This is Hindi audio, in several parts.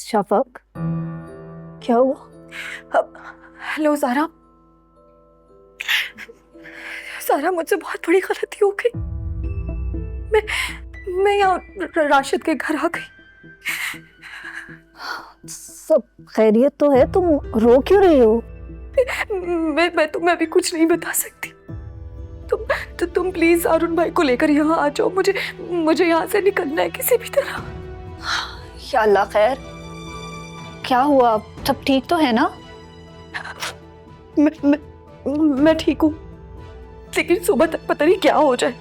शफक, क्या हुआ? हेलो ज़ारा। ज़ारा, मुझसे बहुत बड़ी गलती हो गई। मैं यहाँ राशिद के घर आ गई। सब खैरियत तो है? तुम रो क्यों रही हो? मैं तुम्हें अभी कुछ नहीं बता सकती। तुम प्लीज अरुण भाई को लेकर यहाँ आ जाओ। मुझे यहाँ से निकलना है किसी भी तरह। या अल्लाह, खैर क्या हुआ? सब ठीक तो है ना? मैं ठीक हूँ, लेकिन सुबह तक पता नहीं क्या हो जाए।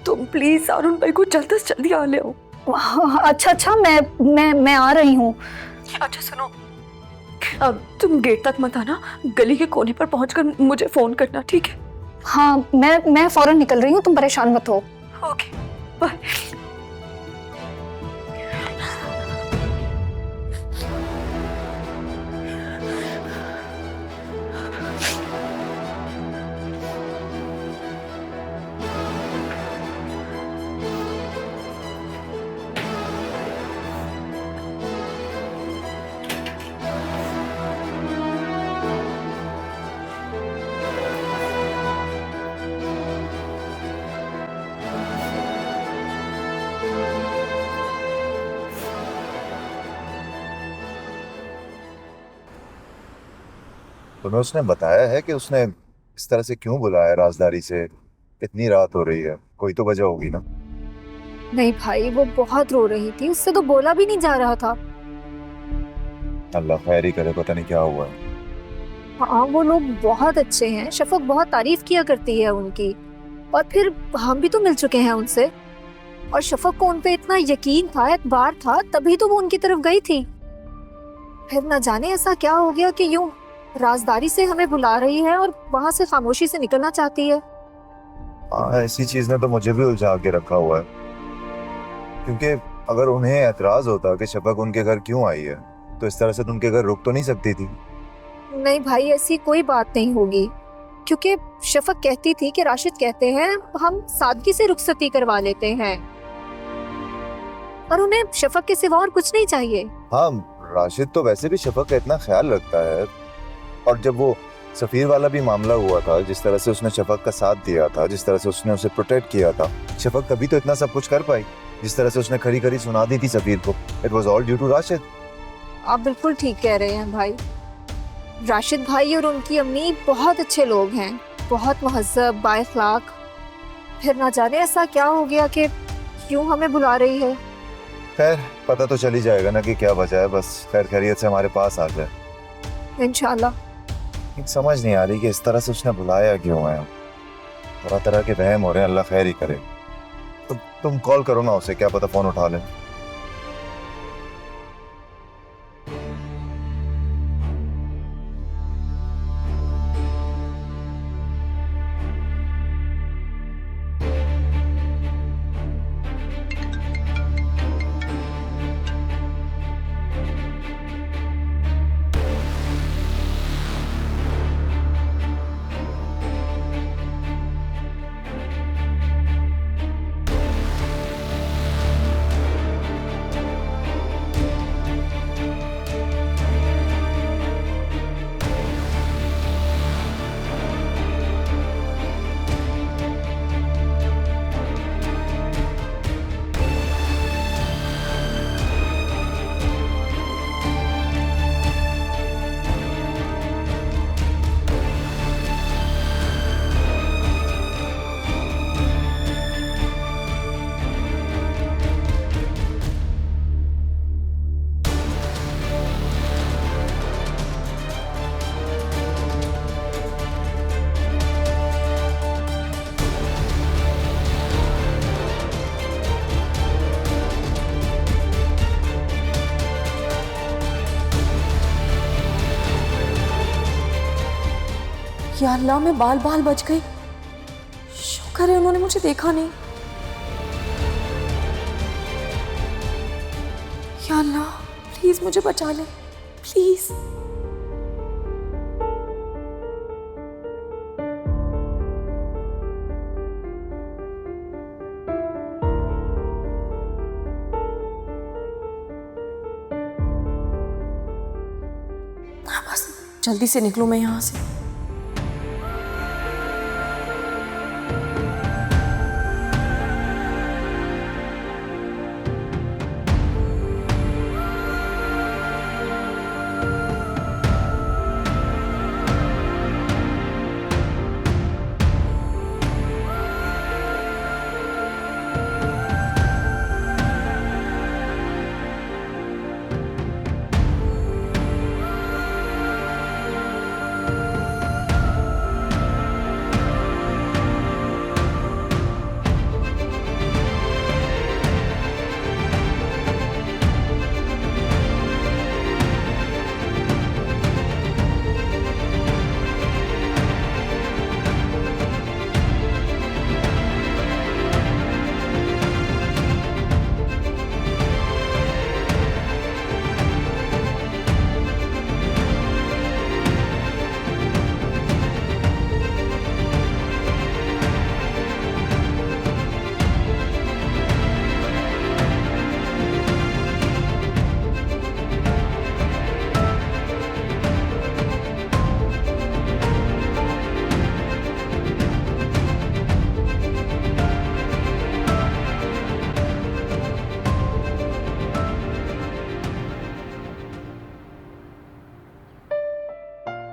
तुम प्लीज अरुण भाई को जल्द से जल्दी आ ले आओ। अच्छा, मैं आ रही हूँ। अच्छा सुनो, अब तुम गेट तक मत आना, गली के कोने पर पहुंचकर मुझे फोन करना, ठीक है? हाँ, मैं फौरन निकल रही हूँ, तुम परेशान मत हो। Okay, bye. तुम्हें उसने बताया है कि उसने इस तरह से क्यों बुलाया राजदारी से? इतनी रात हो रही है, कोई तो वजह होगी ना। नहीं भाई, वो बहुत रो रही थी, उससे तो बोला भी नहीं जा रहा था। अल्लाह खैर ही करे, पता नहीं क्या हुआ है। हाँ, वो लोग बहुत अच्छे हैं, शफक बहुत तारीफ किया करती है उनकी। और फिर हम भी तो मिल चुके हैं उनसे, और शफक को उन पे इतना यकीन था, एतबार था, तभी तो वो उनकी तरफ गई थी। फिर न जाने ऐसा क्या हो गया कि यूं राजदारी से हमें बुला रही है और वहां से खामोशी से निकलना चाहती है। हाँ, ऐसी चीज ने तो मुझे भी उलझा के रखा हुआ है। क्योंकि अगर उन्हें एतराज होता कि शफक उनके घर क्यों आई है, तो इस तरह से तो उनके घर रुक तो नहीं सकती थी। नहीं भाई, ऐसी कोई बात नहीं होगी, क्योंकि शफक कहती थी कि राशिद कहते हैं हम सादगी से रुखसती करवा लेते हैं, और उन्हें शफक के सिवा और कुछ नहीं चाहिए। हाँ, राशिद तो वैसे भी शफक का इतना ख्याल रखता है। और जब वो सफीर वाला भी मामला हुआ था, जिस तरह से उसने शफक का साथ दिया था, जिस तरह से उसने उसे प्रोटेक्ट किया था, शफक तभी तो इतना सब कुछ कर पाई। जिस तरह से उसने खरी खरी सुना दी थी सफीर को, it was all due to Rashid. आप बिल्कुल ठीक कह रहे हैं भाई। राशिद भाई और उनकी अम्मी बहुत अच्छे लोग हैं, बहुत महज़्ज़ब, बाइखलाक। फिर ना जाने ऐसा क्या हो गया कि क्यों हमें बुला रही है। खैर, पता तो चल ही जाएगा ना कि क्या वजह है। बस खैर खैरियत से हमारे पास आ जाए। इंशाल्लाह। समझ नहीं आ रही कि इस तरह से उसने बुलाया क्यों है। तरह तरह के वहम हो रहे हैं, अल्लाह खैर ही करे। तो तुम कॉल करो ना उसे, क्या पता फोन उठा ले। या अल्लाह, मैं बाल बाल बच गई। शुक्र है उन्होंने मुझे देखा नहीं। या अल्लाह, प्लीज मुझे बचा ले, प्लीज। जल्दी से निकलूं मैं यहाँ से।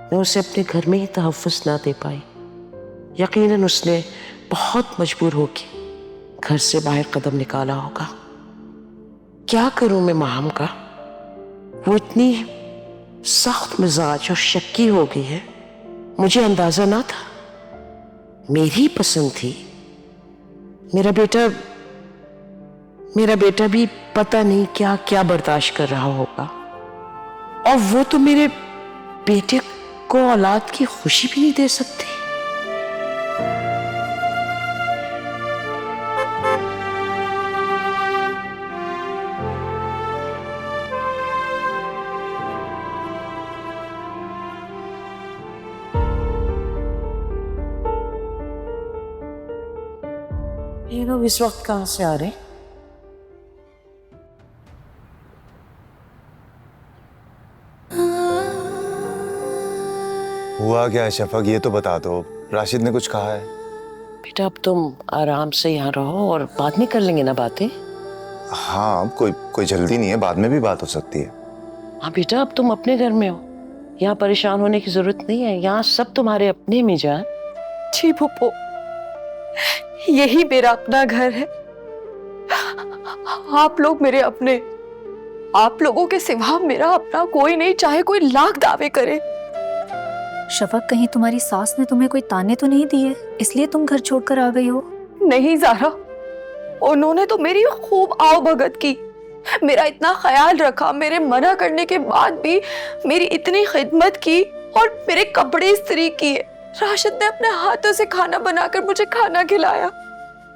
मैं उसे अपने घर में ही तहफ़्फ़ुज़ ना दे पाई। यकीनन उसने बहुत मजबूर होके घर से बाहर कदम निकाला होगा। क्या करूं मैं माहम का? वो इतनी सख्त मिजाज और शक्की हो गई है, मुझे अंदाजा ना था। मेरी पसंद थी। मेरा बेटा भी पता नहीं क्या क्या बर्दाश्त कर रहा होगा, और वो तो मेरे बेटे को औलाद की खुशी भी नहीं दे सकती। ये लोग इस वक्त कहां से आ रहे हैं? हुआ क्या है शफक, ये तो बता दो। राशिद ने कुछ कहा है? बेटा अब तुम आराम से यहाँ रहो और बाद में कर लेंगे ना बातें। हाँ, कोई जल्दी नहीं है, बाद में भी बात हो सकती है। हाँ बेटा, अब तुम अपने घर में हो, यहाँ परेशान होने की जरूरत नहीं है। यहाँ सब तुम्हारे अपने में जान। जी फूफो, यही मेरा अपना घर है। आप लोग मेरे अपने। आप लोगों के सिवा मेरा अपना कोई नहीं, चाहे कोई लाख दावे करे। शफक, कहीं तुम्हारी सास ने तुम्हें कोई ताने तो नहीं दिए, इसलिए तुम घर छोड़कर आ गई हो? नहीं ज़ारा, उन्होंने तो मेरी खूब आवभगत की, मेरा इतना ख्याल रखा, मेरे मना करने के बाद भी मेरी इतनी खिदमत की और मेरे कपड़े इस्त्री किए। राशिद ने अपने हाथों से खाना बनाकर मुझे खाना खिलाया।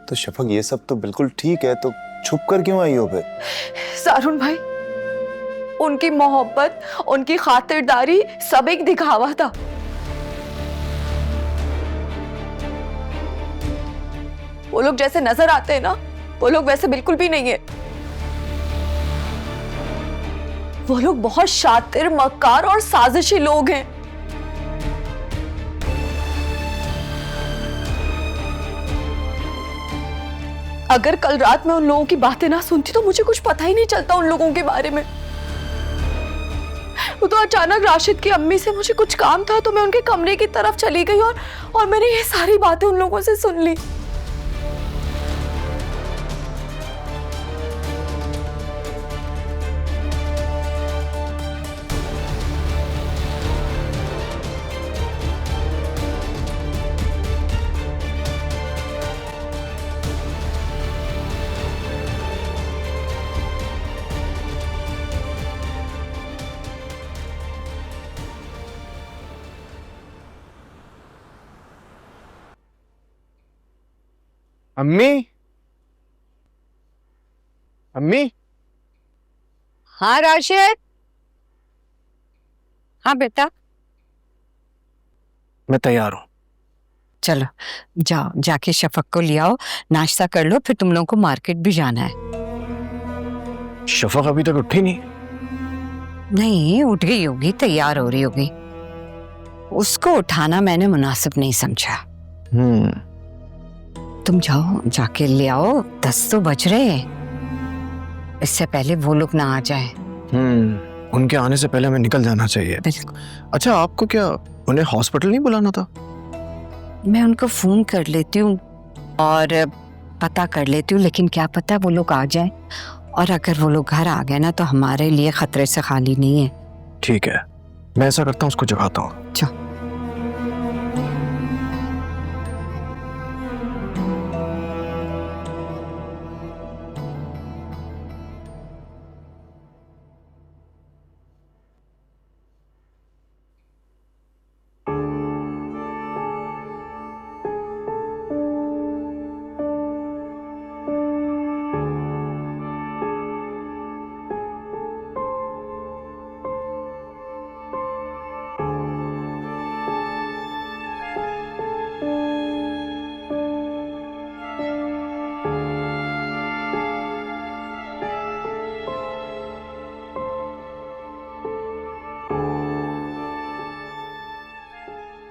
तो शफक, ये सब तो बिल्कुल ठीक है, तो छुप कर क्यों आई हो फिर? सारुण भाई, उनकी मोहब्बत, उनकी खातिरदारी सब एक दिखावा था। वो लोग जैसे नजर आते हैं ना, वो लोग वैसे बिल्कुल भी नहीं है। वो लोग बहुत शातिर, मक्कार और साजिशी लोग हैं। अगर कल रात में उन लोगों की बातें ना सुनती तो मुझे कुछ पता ही नहीं चलता उन लोगों के बारे में। वो तो अचानक राशिद की अम्मी से मुझे कुछ काम था तो मैं उनके कमरे की तरफ चली गई और मैंने ये सारी बातें उन लोगों से सुन ली। अम्मी, अम्मी। हाँ राशिद। हाँ बेटा, मैं तैयार हूँ। चलो जाओ, जाके शफक को ले आओ, नाश्ता कर लो, फिर तुम लोगों को मार्केट भी जाना है। शफक अभी तक उठी नहीं? नहीं, उठ गई होगी, तैयार हो रही होगी। उसको उठाना मैंने मुनासिब नहीं समझा। तुम जाओ, जाके ले आओ, 10 तो बज रहे हैं। इससे पहले वो लोग ना आ जाए। उनके आने से पहले हमें निकल जाना चाहिए। बिल्कुल। अच्छा, आपको क्या उन्हें हॉस्पिटल नहीं बुलाना था? मैं उनको फोन कर लेती हूँ और पता कर लेती हूँ, लेकिन क्या पता वो लोग आ जाएं, और अगर वो लोग घर आ गए ना तो हमारे लिए खतरे से खाली नहीं है। ठीक है, मैं ऐसा करता हूँ, उसको जगाता हूँ। जाओ।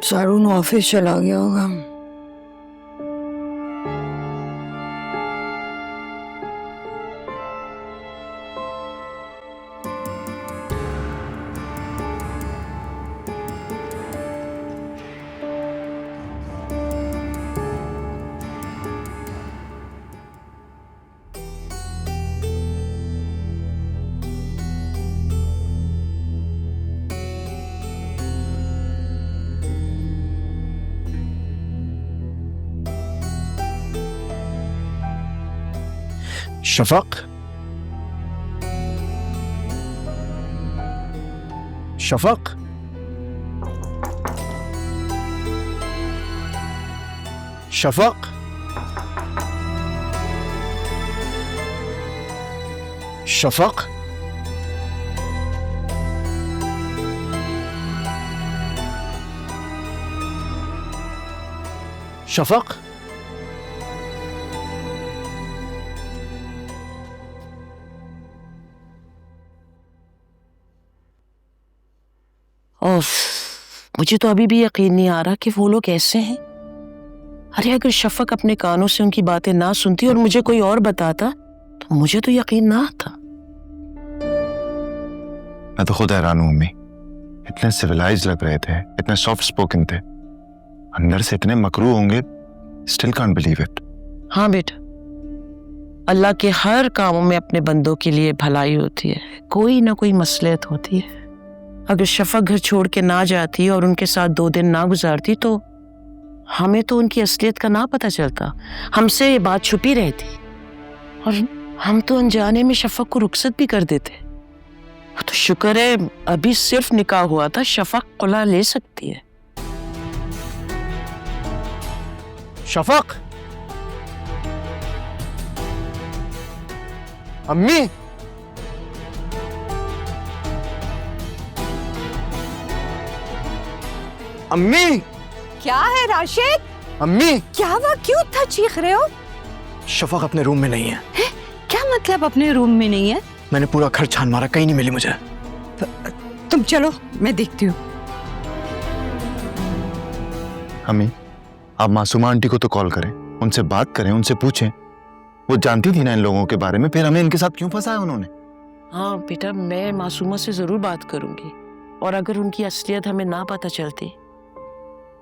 शारून ऑफिस चला गया होगा। शफक, शफक, शफक, शफक, शफक। ओफ, मुझे तो अभी भी यकीन नहीं आ रहा कि वो लोग ऐसे हैं। अरे अगर शफक अपने कानों से उनकी बातें ना सुनती और मुझे कोई और बताता तो मुझे तो यकीन ना आता। मैं तो खुद हैरान हूँ अम्मी, इतने सिविलाइज्ड लग रहे थे, इतने सॉफ्ट स्पोकन थे, अंदर से इतने मकरू होंगे। Still can't believe it. हाँ बेटा, अल्लाह के हर कामों में अपने बंदों के लिए भलाई होती है, कोई ना कोई मसलहत होती है। अगर शफक घर छोड़ के ना जाती और उनके साथ 2 दिन ना गुजारती तो हमें तो उनकी असलियत का ना पता चलता, हमसे ये बात छुपी रहती और हम तो अनजाने में शफक को रुखसत भी कर देते। तो शुक्र है अभी सिर्फ निकाह हुआ था, शफक कुला ले सकती है। शफक, अम्मी, अम्मी, क्या है राशिद? अम्मी। क्या हुआ, क्यों इतना चीख रहे हो? शफक अपने रूम में नहीं है। क्या मतलब अपने रूम में नहीं है? मैंने पूरा घर छान मारा, कहीं नहीं मिली मुझे। तुम चलो, मैं देखती हूँ। अम्मी, आप मासूमा आंटी को तो कॉल करें, उनसे बात करें, उनसे पूछें। वो जानती थी ना इन लोगों के बारे में, फिर हमें इनके साथ क्यों फंसाया उन्होंने? हाँ बेटा, मैं मासूमा से जरूर बात करूंगी, और अगर उनकी असलियत हमें ना पता चलती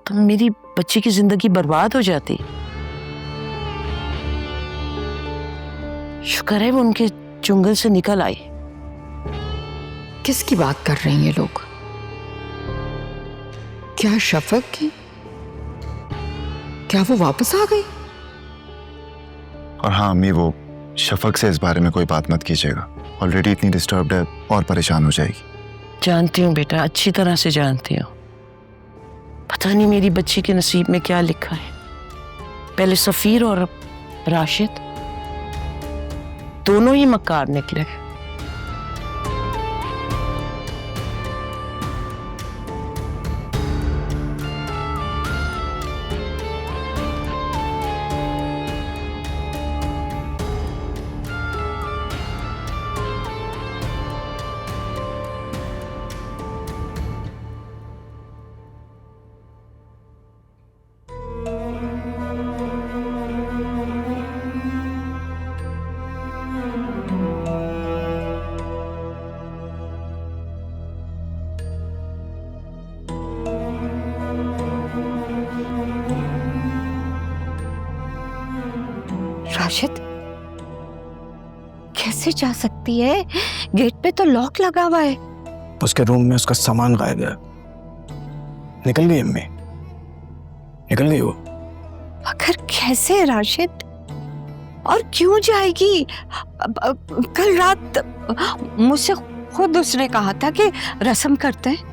तो मेरी बच्ची की जिंदगी बर्बाद हो जाती। शुक्र है वो उनके चुंगल से निकल आई। किसकी बात कर रहे हैं ये लोग? क्या शफक की? क्या वो वापस आ गई? और हाँ अम्मी, वो शफक से इस बारे में कोई बात मत कीजिएगा, ऑलरेडी इतनी डिस्टर्ब्ड है और परेशान हो जाएगी। जानती हूँ बेटा, अच्छी तरह से जानती हूँ। पता नहीं मेरी बच्ची के नसीब में क्या लिखा है। पहले सफीर और राशिद दोनों ही मक्कार निकले। कैसे जा सकती है? गेट पे तो लॉक लगा हुआ है। उसके रूम में उसका सामान गायब है। निकल गई अम्मी, निकल गई वो। मगर कैसे राशिद? और क्यों जाएगी? कल रात मुझसे खुद उसने कहा था कि रस्म करते हैं।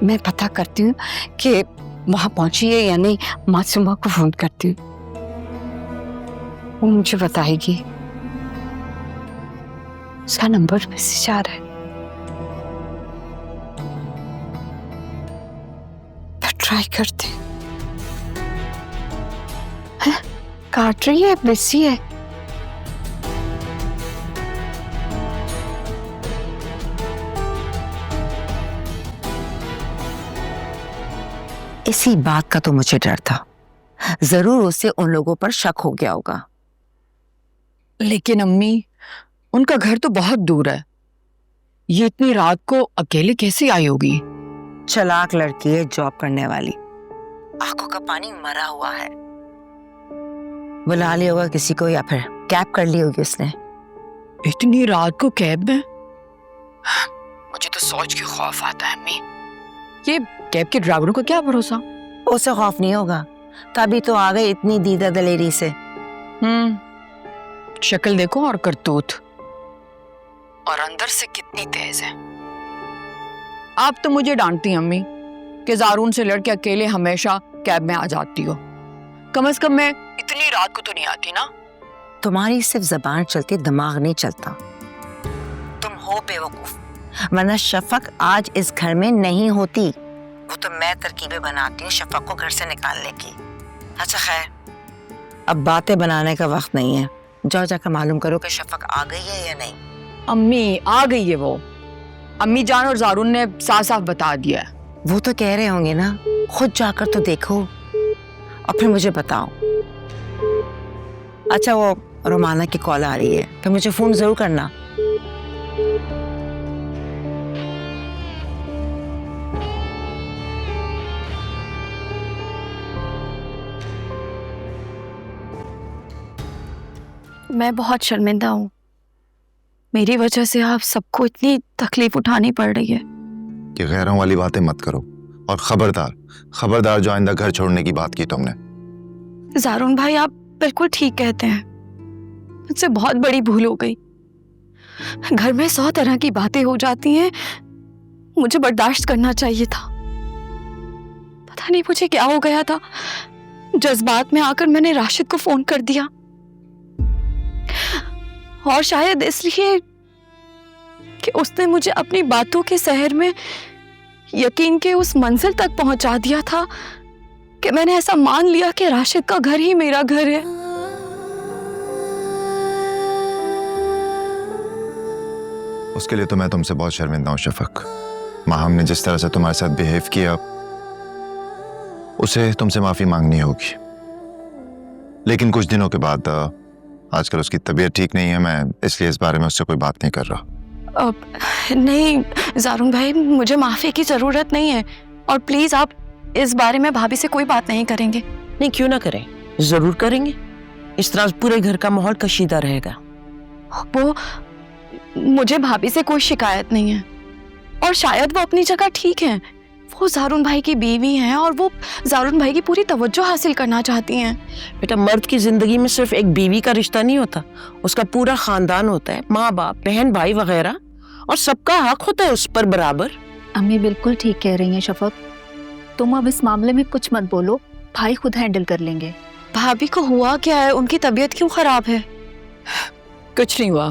मैं पता करती हूँ कि वहां पहुंची है या नहीं। मासूमा को फोन करती हूँ, वो मुझे बताएगी। उसका नंबर मैसेज आ रहा है। मैं ट्राई करती हूँ। काट रही है, बिजी है। इसी बात का तो मुझे डर था, जरूर उसे उन लोगों पर शक हो गया होगा। लेकिन अम्मी, उनका घर तो बहुत दूर है। ये इतनी रात को अकेले कैसे आई होगी? चालाक लड़की है, जॉब करने वाली। आंखों का पानी मरा हुआ है। बुला लिया होगा किसी को या फिर कैब कर ली होगी उसने। इतनी रात को कैब में? मुझे तो सोच के खौफ आता है अम्मी। ये कैब के ड्राइवरों का क्या भरोसा? उसे खौफ नहीं होगा, तभी तो आ गई इतनी दीदा दलेरी से। शक्ल देखो और करतूत, और अंदर से कितनी तेज है। आप तो मुझे डांटती हैं अम्मी कि जारून से लड़के अकेले हमेशा कैब में आ जाती हो। कम से कम मैं इतनी रात को तो नहीं आती ना। तुम्हारी सिर्फ जबान चलती, दिमाग नहीं चलता। तुम हो बेवकूफ, वरना शफक आज इस घर में नहीं होती। वो तो मैं तरकीबें बनाती हूँ शफक को घर से निकालने की। अच्छा खैर, अब बातें बनाने का वक्त नहीं है। जाओ जाकर मालूम करो कि शफक आ गई है या नहीं। अम्मी आ गई है वो। अम्मी जान और जारून ने साफ साफ बता दिया है। वो तो कह रहे होंगे ना, खुद जाकर तो देखो और फिर मुझे बताओ। अच्छा, वो रोमाना की कॉल आ रही है, फिर मुझे फोन जरूर करना। मैं बहुत शर्मिंदा हूँ। मेरी वजह से आप सबको इतनी तकलीफ उठानी पड़ रही है। ये गैरों वाली बातें मत करो, और खबरदार खबरदार जो आइंदा घर छोड़ने की बात की तुमने। जारून भाई, आप बिल्कुल ठीक कहते हैं। मुझसे बहुत बड़ी भूल हो गई। घर में 100 तरह की बातें हो जाती हैं, मुझे बर्दाश्त करना चाहिए था। पता नहीं मुझे क्या हो गया था, जज्बात में आकर मैंने राशिद को फोन कर दिया। और शायद इसलिए कि उसने मुझे अपनी बातों के सहर में यकीन के उस मंजिल तक पहुंचा दिया था कि मैंने ऐसा मान लिया कि राशिद का घर ही मेरा घर है। उसके लिए तो मैं तुमसे बहुत शर्मिंदा हूँ शफक। माहम ने जिस तरह से तुम्हारे साथ बिहेव किया, उसे तुमसे माफी मांगनी होगी। लेकिन कुछ दिनों के बाद, आजकल उसकी तबीयत ठीक नहीं है, मैं इसलिए इस बारे में उससे कोई बात नहीं कर रहा। नहीं जारून भाई, मुझे माफी की जरूरत नहीं है। और प्लीज आप इस बारे में भाभी से कोई बात नहीं करेंगे? नहीं, क्यों ना करें, जरूर करेंगे। इस तरह पूरे घर का माहौल कशीदा रहेगा। वो, मुझे भाभी से कोई शिकायत नहीं है, और शायद वो अपनी जगह ठीक है। वो जारून भाई की बीवी हैं और वो जारून भाई की पूरी तवज्जो हासिल करना चाहती हैं। बेटा, मर्द की जिंदगी में सिर्फ एक बीवी का रिश्ता नहीं होता, उसका पूरा खानदान होता है, माँ बाप, बहन भाई वगैरह, और सबका हक होता है उस पर बराबर। अम्मी बिल्कुल ठीक कह रही हैं शफक, तुम अब इस मामले में कुछ मत बोलो, भाई खुद हैंडल कर लेंगे। भाभी को हुआ क्या है? उनकी तबीयत क्यों खराब है? कुछ नहीं हुआ,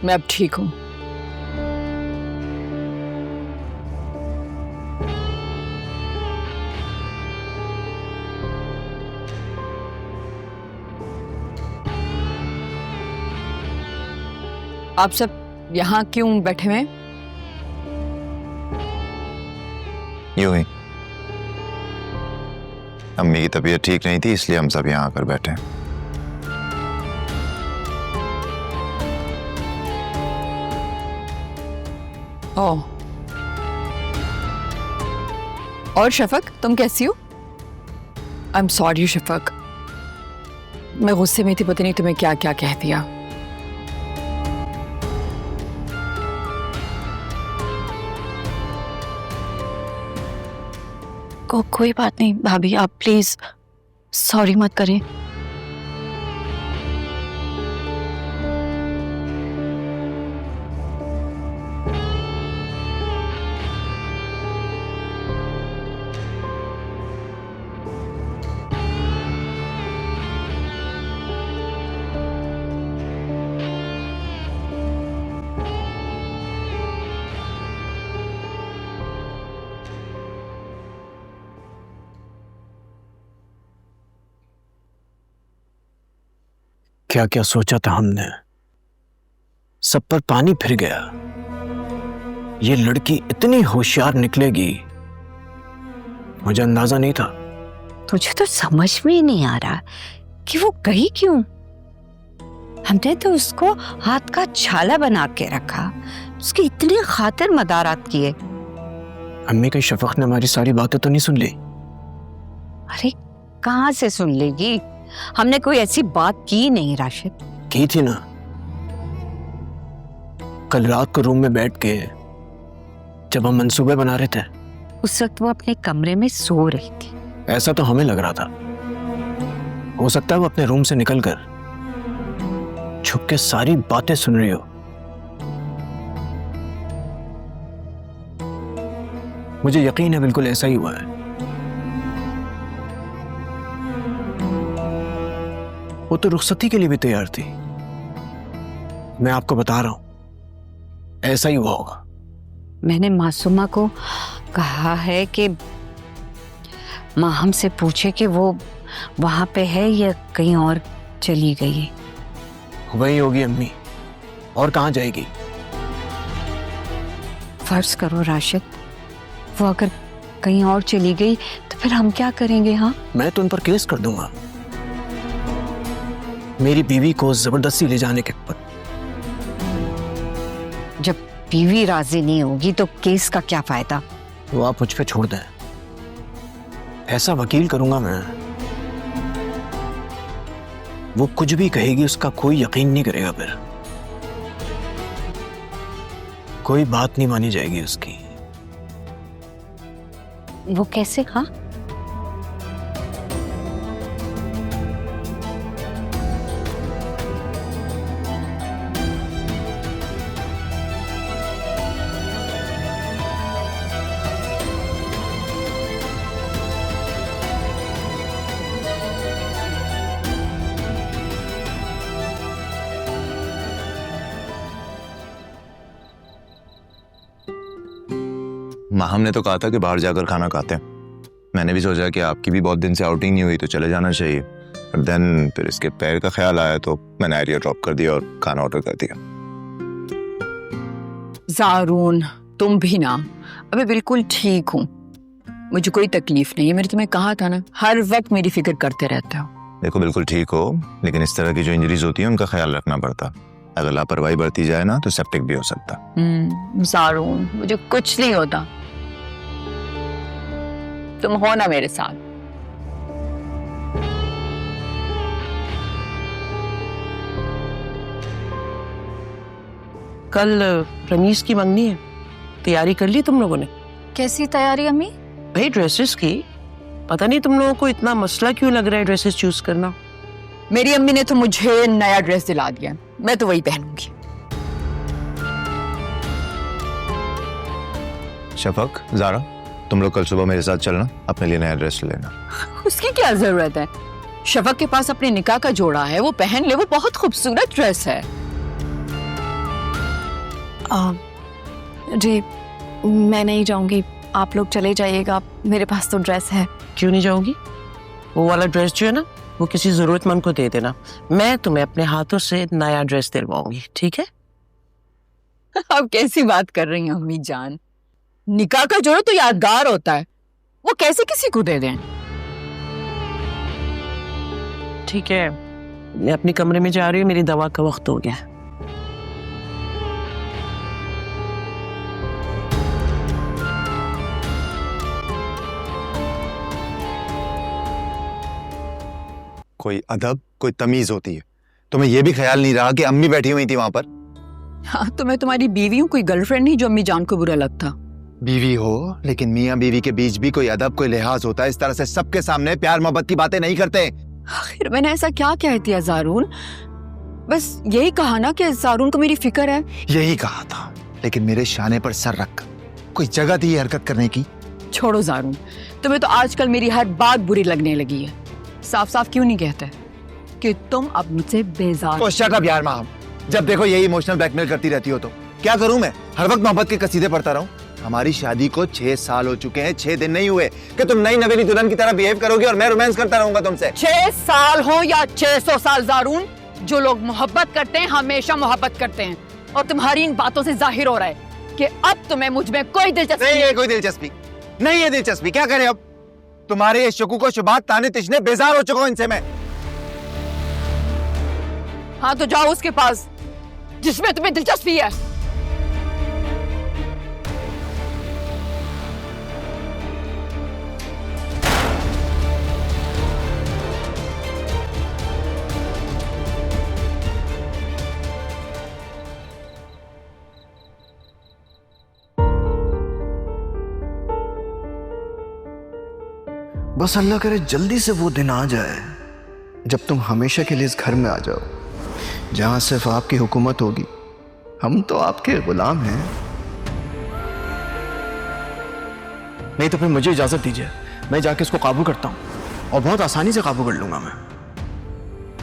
मैं अब ठीक हूँ। आप सब यहाँ क्यों बैठे हुए? यूं ही, अम्मी की तबीयत ठीक नहीं थी, इसलिए हम सब यहाँ आकर बैठे हैं। ओह, और शफक, तुम कैसी हो? आई एम सॉरी शफक, मैं गुस्से में थी, पता नहीं तुम्हें क्या क्या कह दिया। कोई बात नहीं भाभी, आप प्लीज सॉरी मत करें। क्या क्या सोचा था हमने, सब पर पानी फिर गया। ये लड़की इतनी होशियार निकलेगी मुझे अंदाजा नहीं था। तुझे तो समझ में ही नहीं आ रहा कि वो गई क्यों। हमने तो उसको हाथ का छाला बना के रखा, उसकी इतनी खातिर मदारात किए। अम्मी कहीं शफक ने हमारी सारी बातें तो नहीं सुन ली? अरे कहाँ से सुन लेगी, हमने कोई ऐसी बात की नहीं राशिद। की थी ना, कल रात को रूम में बैठ के जब हम मंसूबे बना रहे थे। उस वक्त वो अपने कमरे में सो रही थी। ऐसा तो हमें लग रहा था, हो सकता है वो अपने रूम से निकलकर छुप के सारी बातें सुन रही हो। मुझे यकीन है बिल्कुल ऐसा ही हुआ है। वो तो रुखसती के लिए भी तैयार थी। मैं आपको बता रहा हूं, ऐसा ही हुआ होगा। मैंने मासूमा को कहा है कि माँ हमसे पूछे कि वो वहां पे है या कहीं और चली गई है। वही होगी अम्मी, और कहां जाएगी? फर्ज करो राशिद, वो अगर कहीं और चली गई तो फिर हम क्या करेंगे? हाँ, मैं तो उन पर केस कर दूंगा, मेरी बीवी को जबरदस्ती ले जाने के ऊपर। जब बीवी राजी नहीं होगी तो केस का क्या फायदा? वो आप मुझ पे छोड़ दें, ऐसा वकील करूंगा मैं, वो कुछ भी कहेगी उसका कोई यकीन नहीं करेगा। फिर कोई बात नहीं मानी जाएगी उसकी। वो कैसे? हाँ, माहम ने तो कहा था कि बाहर जाकर खाना खाते हैं। मैंने भी सोचा कि आपकी भी बहुत दिन से आउटिंग नहीं हुई तो चले जाना चाहिए, पर देन फिर इसके पैर का ख्याल आया तो मैंने एरिया ड्रॉप कर दिया और खाना ऑर्डर कर दिया। ज़ारून, तुम भी ना, अबे बिल्कुल ठीक हूँ, मुझे कोई तकलीफ नहीं है। मैंने तुम्हें कहा था ना, हर वक्त मेरी फिक्र करते रहते हो। देखो बिल्कुल ठीक हो, लेकिन इस तरह की जो इंजरीज होती है उनका ख्याल रखना पड़ता। अगर लापरवाही बरती जाए ना तो सेप्टिक भी हो सकता। ज़ारून, मुझे कुछ नहीं होता, तुम हो ना मेरे साथ। कल रमीज की मंगनी है, तैयारी कर ली तुम लोगों ने? कैसी तैयारी अम्मी? भाई ड्रेसेस की। पता नहीं तुम लोगों को इतना मसला क्यों लग रहा है ड्रेसेस चूज करना। मेरी अम्मी ने तो मुझे नया ड्रेस दिला दिया, मैं तो वही पहनूंगी। शफक, ज़ारा, तुम लोग कल सुबह मेरे साथ चलना, अपने लिए नया ड्रेस लेना। उसकी क्या जरूरत है? शफक के पास अपने निकाह का जोड़ा है, वो पहन ले, वो बहुत खूबसूरत ड्रेस है। जी मैं नहीं जाऊंगी, आप लोग चले जाइएगा, मेरे पास तो ड्रेस है। क्यों नहीं जाओगी? वो वाला ड्रेस जो है ना, वो किसी जरूरतमंद को दे देना, मैं तुम्हें अपने हाथों से नया ड्रेस दिलवाऊंगी, ठीक है? आप कैसी बात कर रही हैं अम्मी जान? निकाह का जोड़ा तो यादगार होता है, वो कैसे किसी को दे दें? ठीक है, मैं अपने कमरे में जा रही हूँ, मेरी दवा का वक्त हो गया। कोई अदब, कोई तमीज होती है। तुम्हें यह भी ख्याल नहीं रहा कि अम्मी बैठी हुई थी वहां पर? हाँ तो मैं तुम्हारी बीवी हूँ, कोई गर्लफ्रेंड नहीं जो अम्मी जान को बुरा लगता। बीवी हो, लेकिन मियाँ बीवी के बीच भी कोई अदब, कोई लिहाज होता है। इस तरह से सबके सामने प्यार मोहब्बत की बातें नहीं करते। आखिर मैंने ऐसा क्या कह दिया ज़ारून? बस यही कहा ना कि ज़ारून को मेरी फिक्र है। यही कहा था, लेकिन मेरे शाने पर सर रख कोई जगह थी हरकत करने की? छोड़ो ज़ारून, तुम्हें तो आजकल मेरी हर बात बुरी लगने लगी है। साफ साफ क्यों नहीं कहते कि तुम अब मुझसे बेजार? शट अप यार माम, जब देखो यही इमोशनल ब्लैकमेल करती रहती हो तो क्या करूं मैं? हर वक्त मोहब्बत के कसीदे पढ़ता रहूं? हमारी शादी को 6 साल हो चुके हैं, 6 दिन नहीं हुए कि तुम नई नवेली दुल्हन की तरह बिहेव करोगे और मैं रोमांस करता रहूंगा तुमसे। 6 साल हो या 600 साल ज़ारून, जो लोग मोहब्बत करते हैं हमेशा मोहब्बत करते हैं। और तुम्हारी इन बातों से जाहिर हो रहा है कि अब तुम्हें मुझ में कोई दिलचस्पी नहीं है। कोई दिलचस्पी नहीं है। दिलचस्पी क्या करें अब? तुम्हारे ये शकूक को शुबात ताने तिशने बेजार हो चुका हूं इनसे मैं। हाँ तो जाओ उसके पास जिसमें तुम्हें दिलचस्पी है। बस अल्लाह करे जल्दी से वो दिन आ जाए जब तुम हमेशा के लिए इस घर में आ जाओ, जहां सिर्फ आपकी हुकूमत होगी। हम तो आपके गुलाम हैं। नहीं तो फिर मुझे इजाजत दीजिए, मैं जाके इसको काबू करता हूं और बहुत आसानी से काबू कर लूंगा मैं।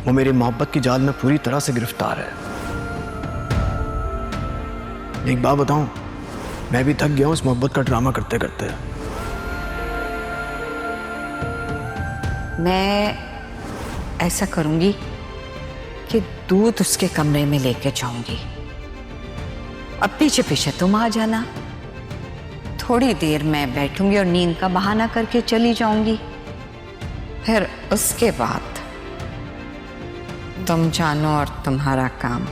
वो मेरी मोहब्बत की जाल में पूरी तरह से गिरफ्तार है। एक बात बताऊं, मैं भी थक गया हूं इस मोहब्बत का ड्रामा करते करते। मैं ऐसा करूंगी कि दूध उसके कमरे में लेके जाऊंगी। अब पीछे पीछे तुम आ जाना। थोड़ी देर मैं बैठूंगी और नींद का बहाना करके चली जाऊंगी। फिर उसके बाद तुम जानो और तुम्हारा काम।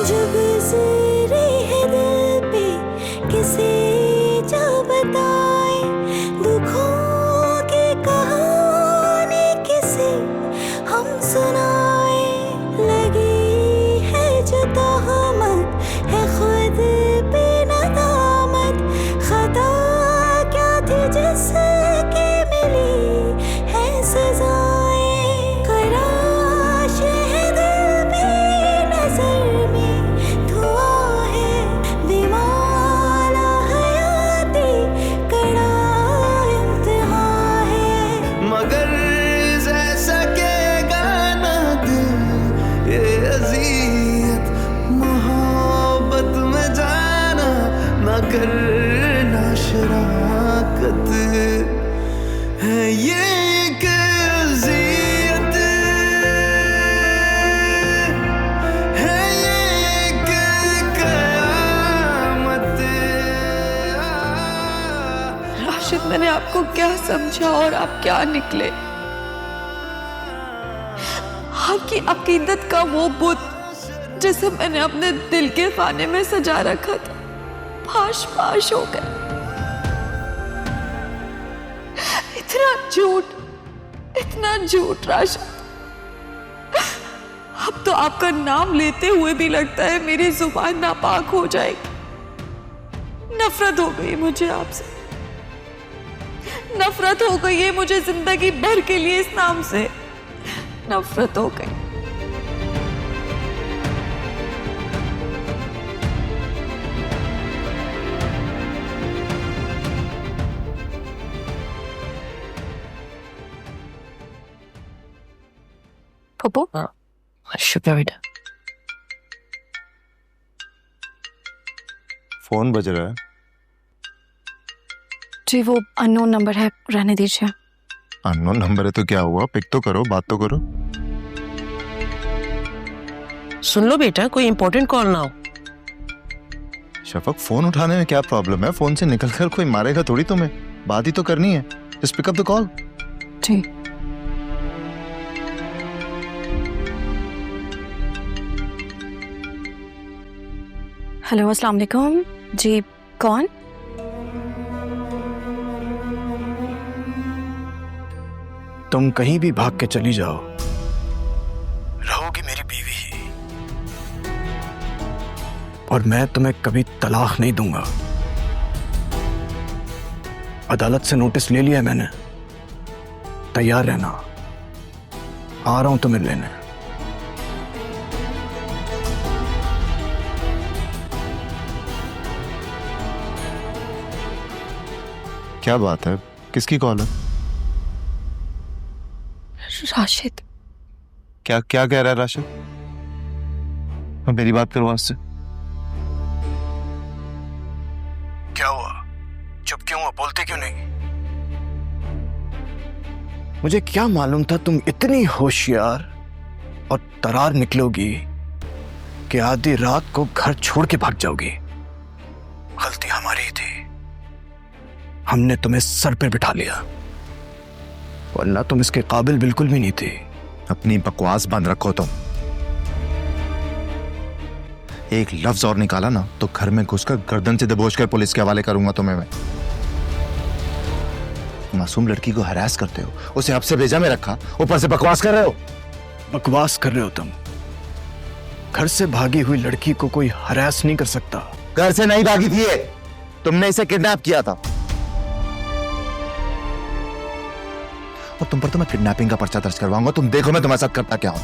जब ज़रे है दिल पे किसी जा बताए, दुखों की कहानी किसी हम सुनाए। लगी है जो तहमत है खुद पे नदामत, खता क्या थी जिसकी मिली है सजाएं। खराश है दिल पे नजर में धुआं है, बेमाला हयाती कड़ा इम्तिहान है। मगर रह सकेगा ना दिल ये अज़ियत, मोहब्बत में जाना ना करना शराकत है ये एक अज़ियत, है ये एक क़यामत। राशिद, मैंने आपको क्या समझा और आप क्या निकले? आपकी अकीदत का वो बुत जिसे मैंने अपने दिल के खाने में सजा रखा था, फाश फाश हो गया। इतना झूठ राशिद। अब तो आपका नाम लेते हुए भी लगता है मेरी जुबान नापाक हो जाएगी। नफरत हो गई मुझे आपसे, नफरत हो गई है मुझे जिंदगी भर के लिए इस नाम से। नफरत हो गई। पप्पू, शुक्र बेटा। फोन बज रहा है। जी वो अननोन नंबर है, रहने दीजिए। अननोन नंबर है तो क्या हुआ? पिक तो करो, बात तो करो। सुन लो बेटा, कोई इंपॉर्टेंट कॉल ना हो। शफक फोन उठाने में क्या प्रॉब्लम है? फोन से निकलकर कोई मारेगा थोड़ी तुम्हें, बात ही तो करनी है। Just pick up the call. ठीक। हेलो, अस्सलाम वालेकुम। जी, कौन? तुम कहीं भी भाग के चली जाओ, रहोगी मेरी बीवी ही, और मैं तुम्हें कभी तलाक नहीं दूंगा। अदालत से नोटिस ले लिया मैंने, तैयार रहना, आ रहा हूं तुम्हें लेने। क्या बात है, किसकी कॉल है? राशिद। क्या क्या कह रहा है राशिद? मेरी बात करो आज से। क्या हुआ? चुप क्यों हुआ? बोलते क्यों नहीं? मुझे क्या मालूम था तुम इतनी होशियार और तरार निकलोगी कि आधी रात को घर छोड़ के भाग जाओगी। गलती हमारी ही थी, हमने तुम्हें सर पे बिठा लिया, वरना तुम इसके काबिल बिल्कुल भी नहीं थी। अपनी बकवास बंद रखो तुम। एक लफ्ज और निकाला ना तो घर में घुसकर गर्दन से दबोचकर पुलिस के हवाले करूंगा तुम्हें मैं। मासूम लड़की को हरास करते हो, उसे आपसे भेजा में रखा, ऊपर से बकवास कर रहे हो। बकवास कर रहे हो तुम। घर से भागी हुई लड़की को कोई हरास नहीं कर सकता। घर से नहीं भागी थी ये, तुमने इसे किडनैप किया था। और तुम पर तो मैं किडनैपिंग का पर्चा दर्ज करवाऊंगा। तुम देखो मैं तुम्हारे साथ करता क्या हूं।